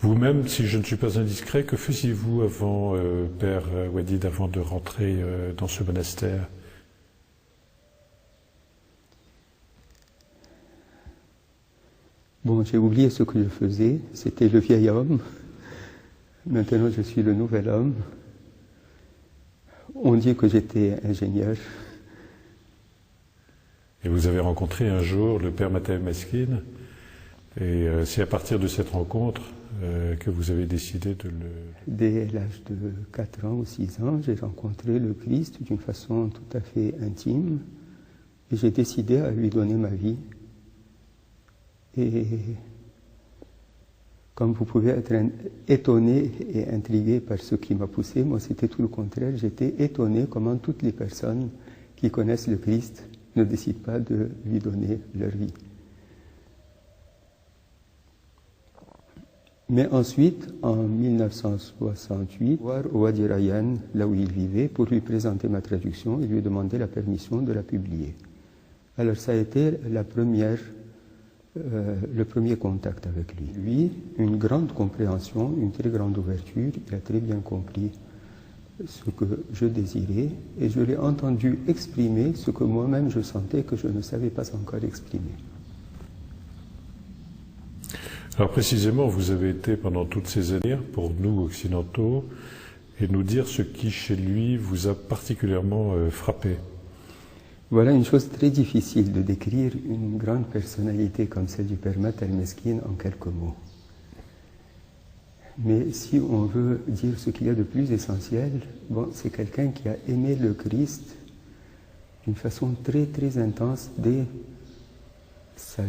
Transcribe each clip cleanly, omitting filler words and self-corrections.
Vous-même, si je ne suis pas indiscret, que faisiez-vous avant, Père Wadid, avant de rentrer dans ce monastère? Bon, j'ai oublié ce que je faisais. C'était le vieil homme. Maintenant, je suis le nouvel homme. On dit que j'étais ingénieur. Et vous avez rencontré un jour le Père Matthew Meskin, et c'est à partir de cette rencontre que vous avez décidé de le... Dès l'âge de 4 ans ou 6 ans, j'ai rencontré le Christ d'une façon tout à fait intime, et j'ai décidé à lui donner ma vie. Et comme vous pouvez être étonné et intrigué par ce qui m'a poussé, moi c'était tout le contraire. J'étais étonné comment toutes les personnes qui connaissent le Christ ne décident pas de lui donner leur vie. Mais ensuite, en 1968, voir au Wadi Rayyan, là où il vivait, pour lui présenter ma traduction et lui demander la permission de la publier. Alors ça a été le premier contact avec lui. Lui, une grande compréhension, une très grande ouverture, il a très bien compris ce que je désirais et je l'ai entendu exprimer ce que moi-même je sentais que je ne savais pas encore exprimer. Alors précisément, vous avez été pendant toutes ces années, pour nous occidentaux, et nous dire ce qui chez lui vous a particulièrement frappé. Voilà une chose très difficile de décrire une grande personnalité comme celle du Père Matthew Meskin en quelques mots. Mais si on veut dire ce qu'il y a de plus essentiel, bon, c'est quelqu'un qui a aimé le Christ d'une façon très très intense dès sa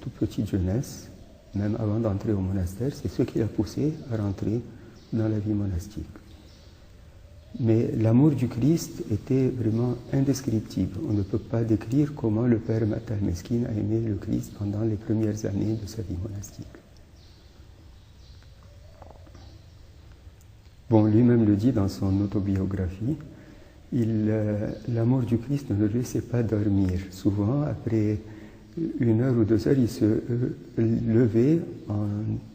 toute petite jeunesse, même avant d'entrer au monastère. C'est ce qui l'a poussé à rentrer dans la vie monastique. Mais l'amour du Christ était vraiment indescriptible. On ne peut pas décrire comment le Père Matthew Meskin a aimé le Christ pendant les premières années de sa vie monastique. Bon, lui-même le dit dans son autobiographie, l'amour du Christ ne le laissait pas dormir. Souvent, après 1 heure ou 2 heures, il se levait en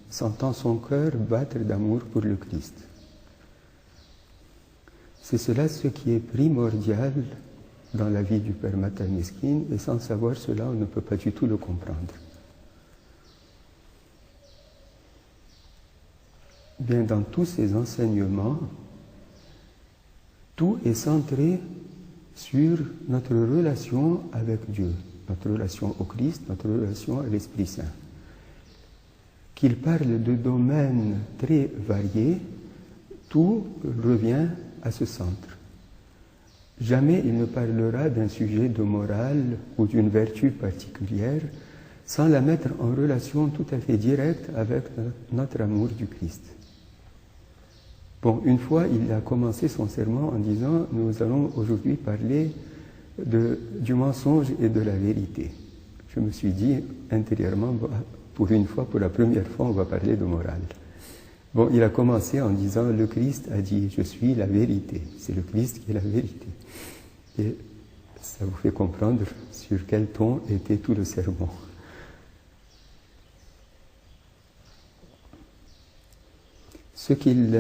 sentant son cœur battre d'amour pour le Christ. C'est cela ce qui est primordial dans la vie du Père Matthew Meskin, et sans savoir cela, on ne peut pas du tout le comprendre. Bien, dans tous ces enseignements, tout est centré sur notre relation avec Dieu, notre relation au Christ, notre relation à l'Esprit Saint. Qu'il parle de domaines très variés, tout revient à ce centre. Jamais il ne parlera d'un sujet de morale ou d'une vertu particulière sans la mettre en relation tout à fait directe avec notre amour du Christ. Bon, une fois, il a commencé son sermon en disant « Nous allons aujourd'hui parler du mensonge et de la vérité ». Je me suis dit intérieurement, pour une fois, pour la première fois, on va parler de morale. Bon, il a commencé en disant « Le Christ a dit, je suis la vérité ». C'est le Christ qui est la vérité. Et ça vous fait comprendre sur quel ton était tout le sermon. Ce qu'il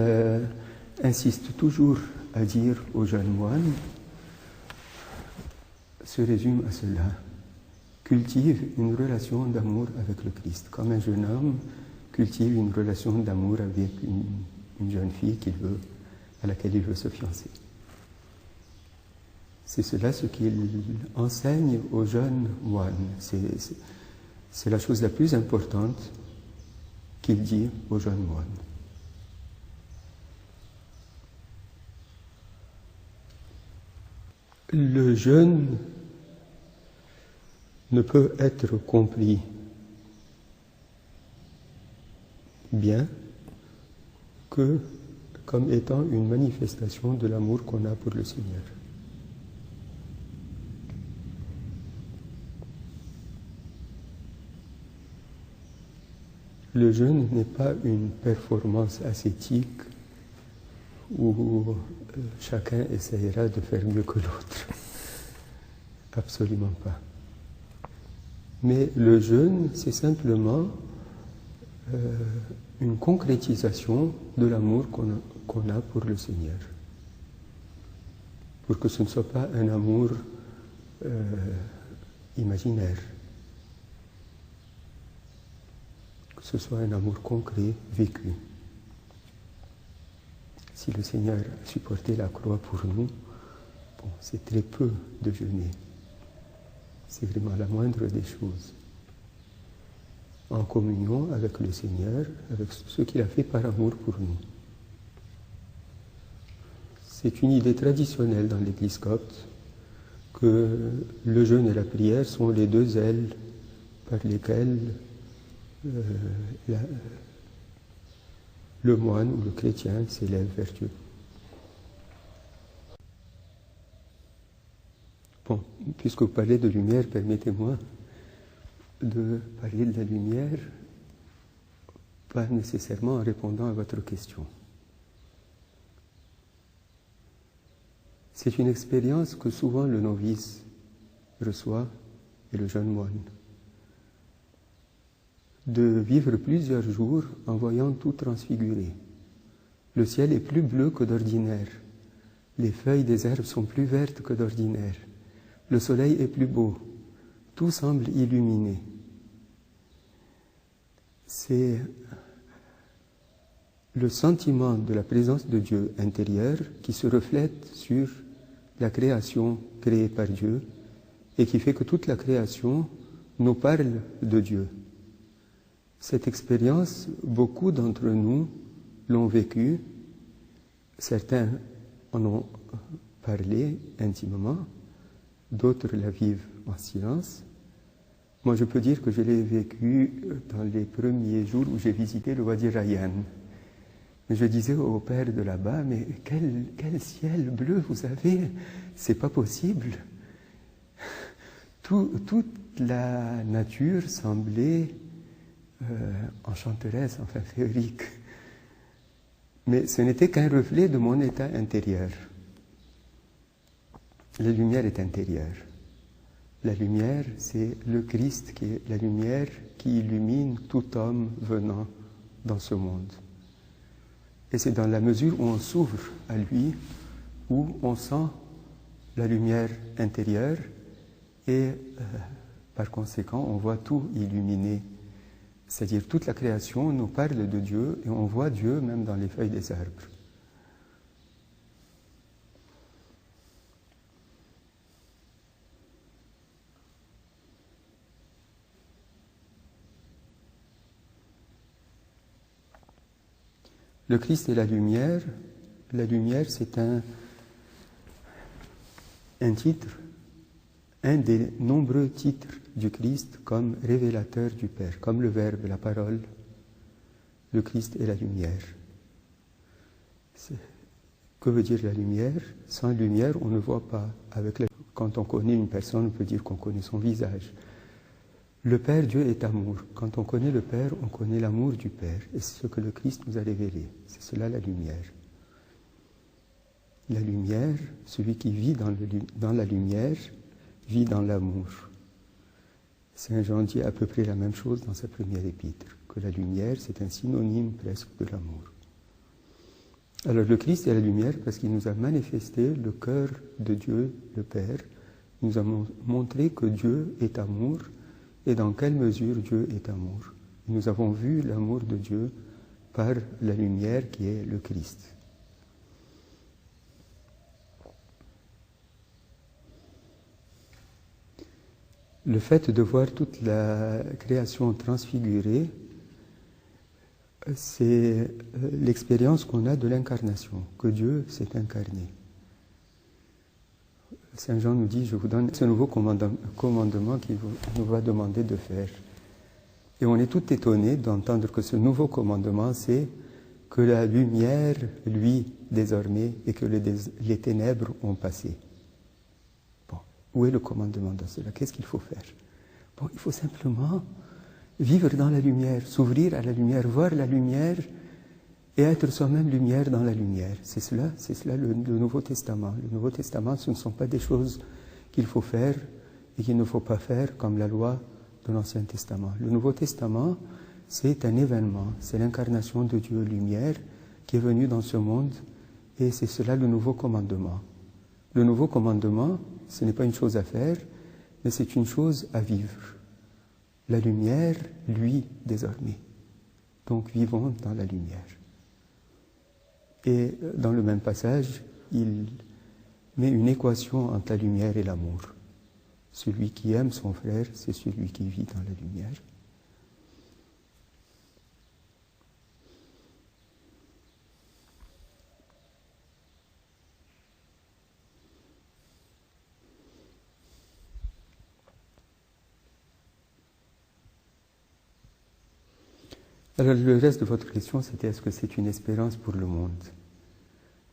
insiste toujours à dire aux jeunes moines se résume à cela. Cultive une relation d'amour avec le Christ, comme un jeune homme cultive une relation d'amour avec une jeune fille à laquelle il veut se fiancer. C'est cela ce qu'il enseigne aux jeunes moines. C'est la chose la plus importante qu'il dit aux jeunes moines. Le jeûne ne peut être compris bien que comme étant une manifestation de l'amour qu'on a pour le Seigneur. Le jeûne n'est pas une performance ascétique où chacun essaiera de faire mieux que l'autre. Absolument pas. Mais le jeûne, c'est simplement une concrétisation de l'amour qu'on a pour le Seigneur. Pour que ce ne soit pas un amour imaginaire, que ce soit un amour concret, vécu. Si le Seigneur a supporté la croix pour nous, bon, c'est très peu de jeûner. C'est vraiment la moindre des choses. En communion avec le Seigneur, avec ce qu'il a fait par amour pour nous. C'est une idée traditionnelle dans l'Église copte que le jeûne et la prière sont les deux ailes par lesquelles le moine ou le chrétien s'élève vers Dieu. Bon, puisque vous parlez de lumière, permettez-moi de parler de la lumière, pas nécessairement en répondant à votre question. C'est une expérience que souvent le novice reçoit et le jeune moine. De vivre plusieurs jours en voyant tout transfiguré. Le ciel est plus bleu que d'ordinaire. Les feuilles des herbes sont plus vertes que d'ordinaire. Le soleil est plus beau. Tout semble illuminé. C'est le sentiment de la présence de Dieu intérieur qui se reflète sur la création créée par Dieu et qui fait que toute la création nous parle de Dieu. Cette expérience, beaucoup d'entre nous l'ont vécue, certains en ont parlé intimement, d'autres la vivent en silence. Moi, je peux dire que je l'ai vécu dans les premiers jours où j'ai visité le Wadi Rayyan. Je disais au père de là-bas, mais quel ciel bleu vous avez, c'est pas possible. Toute la nature semblait enchanteresse, enfin féerique. Mais ce n'était qu'un reflet de mon état intérieur. La lumière est intérieure. La lumière, c'est le Christ qui est la lumière qui illumine tout homme venant dans ce monde. Et c'est dans la mesure où on s'ouvre à lui, où on sent la lumière intérieure et par conséquent, on voit tout illuminer. C'est-à-dire toute la création nous parle de Dieu et on voit Dieu même dans les feuilles des arbres. Le Christ est la lumière. La lumière, c'est un titre, un des nombreux titres du Christ comme révélateur du Père, comme le Verbe, la parole. Le Christ est la lumière. Que veut dire la lumière? Sans lumière, on ne voit pas. Quand on connaît une personne, on peut dire qu'on connaît son visage. Le Père, Dieu est amour. Quand on connaît le Père, on connaît l'amour du Père. Et c'est ce que le Christ nous a révélé. C'est cela la lumière. La lumière, celui qui vit dans la lumière, vit dans l'amour. Saint Jean dit à peu près la même chose dans sa première épître, que la lumière, c'est un synonyme presque de l'amour. Alors le Christ est la lumière parce qu'il nous a manifesté le cœur de Dieu, le Père. Il nous a montré que Dieu est amour et dans quelle mesure Dieu est amour. Nous avons vu l'amour de Dieu par la lumière qui est le Christ. Le fait de voir toute la création transfigurée, c'est l'expérience qu'on a de l'incarnation, que Dieu s'est incarné. Saint Jean nous dit, je vous donne ce nouveau commandement qu'il nous va demander de faire. Et on est tout étonné d'entendre que ce nouveau commandement, c'est que la lumière, lui, désormais, et que les ténèbres ont passé. Bon, où est le commandement dans cela? Qu'est-ce qu'il faut faire? Bon, il faut simplement vivre dans la lumière, s'ouvrir à la lumière, voir la lumière et être soi-même lumière dans la lumière. C'est cela le Nouveau Testament. Le Nouveau Testament, ce ne sont pas des choses qu'il faut faire et qu'il ne faut pas faire comme la loi de l'Ancien Testament. Le Nouveau Testament, c'est un événement, c'est l'incarnation de Dieu lumière qui est venu dans ce monde et c'est cela le nouveau commandement. Le nouveau commandement, ce n'est pas une chose à faire, mais c'est une chose à vivre. La lumière, lui, désormais. Donc vivons dans la lumière. Et dans le même passage, il met une équation entre la lumière et l'amour. Celui qui aime son frère, c'est celui qui vit dans la lumière. Alors le reste de votre question, c'était est-ce que c'est une espérance pour le monde?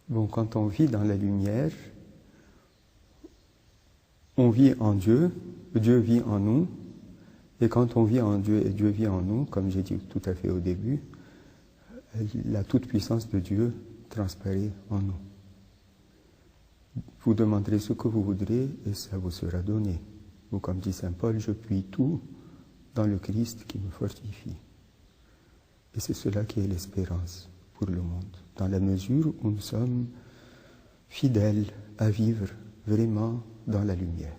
Bon, quand on vit dans la lumière, on vit en Dieu, Dieu vit en nous, et quand on vit en Dieu et Dieu vit en nous, comme j'ai dit tout à fait au début, la toute-puissance de Dieu transparaît en nous. Vous demanderez ce que vous voudrez et ça vous sera donné. Ou comme dit saint Paul, je puis tout dans le Christ qui me fortifie. Et c'est cela qui est l'espérance pour le monde, dans la mesure où nous sommes fidèles à vivre vraiment dans la lumière.